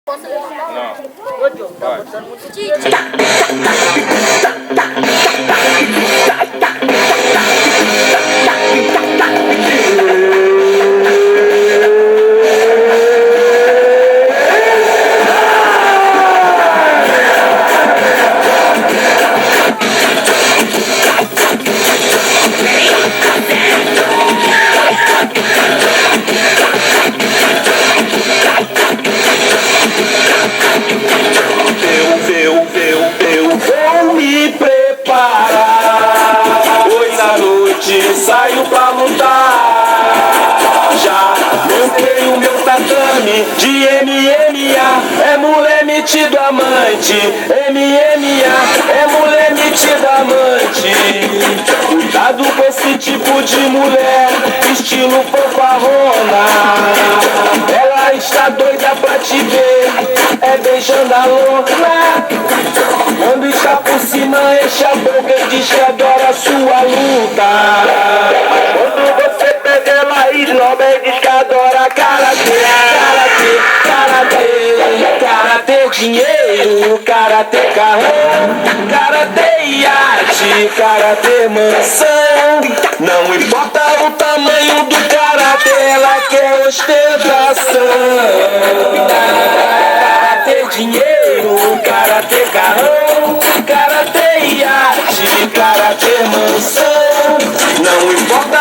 Não. Vai. Vou me preparar. Hoje à noite saio pra lutar. Já montei o meu tatame de MMA. É mulher metida amante. MMA é mulher metida amante. Cuidado com esse tipo de mulher, estilo fanfarrona. Ela está doida pra te ver, é beijando a lona. Quando está por cima, enche a boca e diz que adora a sua luta. Quando você pega ela e esnoba e diz que adora karatê, karatê, karatê, karatê dinheiro, karatê carrão, karatê iate, karatê mansão. Não importa o tamanho do karatê, ela quer ostentação. Karatê dinheiro, karatê carrão, karatê iate, karatê mansão. Não importa